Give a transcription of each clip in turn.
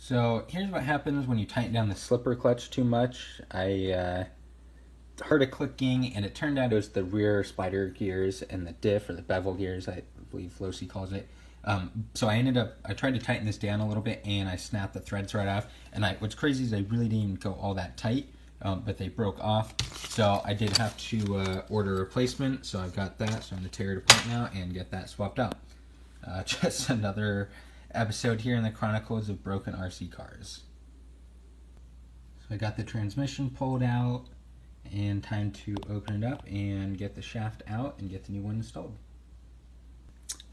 So here's what happens when you tighten down the slipper clutch too much. I heard a clicking, and it turned out it was the rear spider gears and the diff, or the bevel gears, I believe Losi calls it. So I tried to tighten this down a little bit, and I snapped the threads right off. And what's crazy is I really didn't even go all that tight, but they broke off. So I did have to order a replacement. So I've got that. So I'm going to tear it apart now and get that swapped out. Just another episode here in the Chronicles of Broken RC Cars. So I got the transmission pulled out, and time to open it up and get the shaft out and get the new one installed.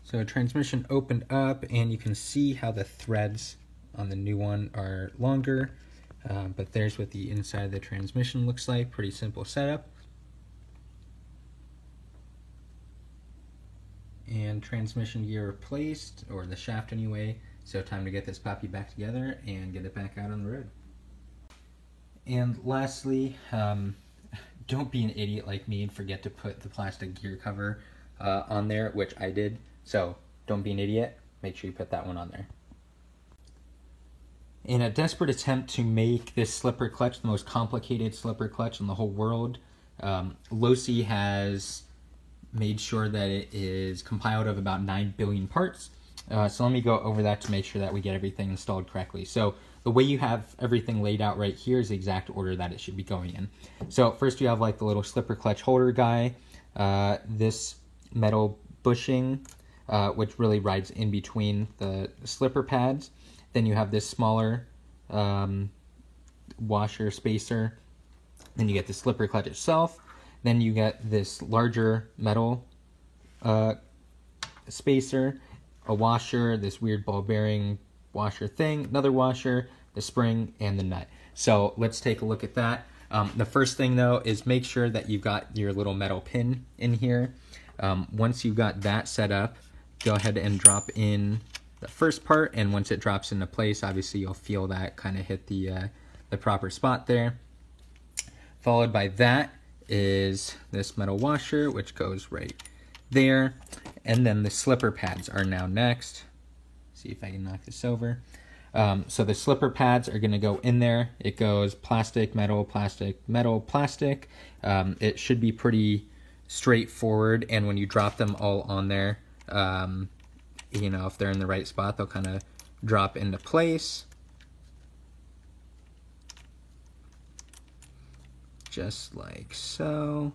So transmission opened up, and you can see how the threads on the new one are longer, but there's what the inside of the transmission looks like. Pretty simple setup. And transmission gear replaced, or the shaft anyway, so time to get this puppy back together and get it back out on the road. And lastly, don't be an idiot like me and forget to put the plastic gear cover on there, which I did. So don't be an idiot, make sure you put that one on there. In a desperate attempt to make this slipper clutch the most complicated slipper clutch in the whole world, Losi has made sure that it is compiled of about 9 billion parts. So let me go over that to make sure that we get everything installed correctly. So the way you have everything laid out right here is the exact order that it should be going in. So first you have like the little slipper clutch holder guy, this metal bushing, which really rides in between the slipper pads. Then you have this smaller washer spacer. Then you get the slipper clutch itself. Then you get this larger metal spacer, a washer, this weird ball bearing washer thing, another washer, the spring, and the nut. So let's take a look at that. The first thing though is make sure that you've got your little metal pin in here. Once you've got that set up, go ahead and drop in the first part, and once it drops into place, obviously you'll feel that kind of hit the proper spot there. Followed by that is this metal washer, which goes right there, and then the slipper pads are now next. See if I can knock this over. So the slipper pads are going to go in there. It goes plastic, metal, plastic, metal, plastic. It should be pretty straightforward, and when you drop them all on there, you know, if they're in the right spot, they'll kind of drop into place. Just like so.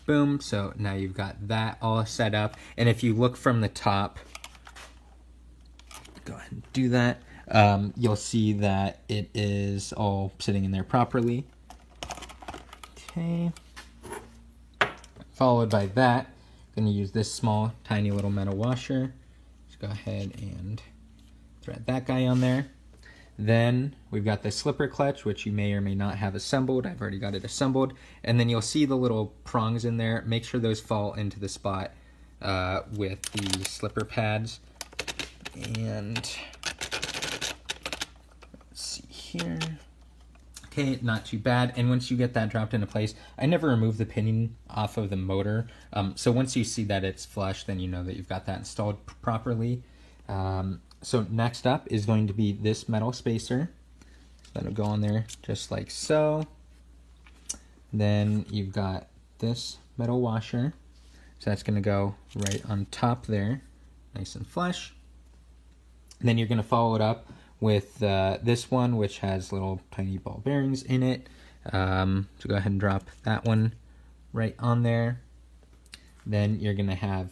Boom. So now you've got that all set up. And if you look from the top, go ahead and do that, you'll see that it is all sitting in there properly. Okay. Followed by that, I'm going to use this small, tiny little metal washer. Just go ahead and thread that guy on there. Then we've got the slipper clutch, which you may or may not have assembled. I've already got it assembled. And then you'll see the little prongs in there. Make sure those fall into the spot with the slipper pads. And let's see here. Okay, not too bad. And once you get that dropped into place, I never remove the pinion off of the motor. So once you see that it's flush, then you know that you've got that installed properly. So next up is going to be this metal spacer. That'll go on there just like so. Then you've got this metal washer. So that's going to go right on top there, nice and flush. And then you're going to follow it up with this one, which has little tiny ball bearings in it. So go ahead and drop that one right on there. Then you're going to have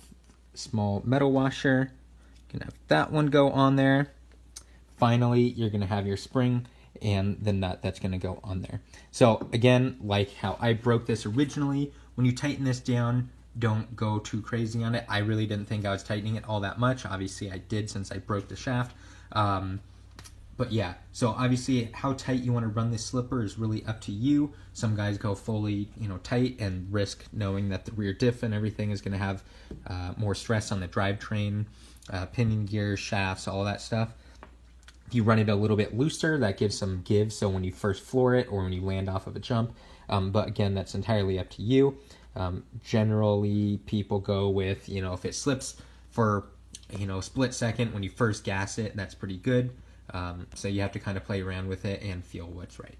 a small metal washer. You can have that one go on there. Finally, you're going to have your spring and the nut that's going to go on there. So again, like how I broke this originally, when you tighten this down, don't go too crazy on it. I really didn't think I was tightening it all that much. Obviously I did, since I broke the shaft. But yeah, so obviously how tight you want to run this slipper is really up to you. Some guys go fully, tight and risk knowing that the rear diff and everything is going to have more stress on the drivetrain, pinion gear, shafts, all that stuff. If you run it a little bit looser, that gives some give, so when you first floor it or when you land off of a jump. But again, that's entirely up to you. Generally, people go with, if it slips for, a split second when you first gas it, that's pretty good. So you have to kind of play around with it and feel what's right.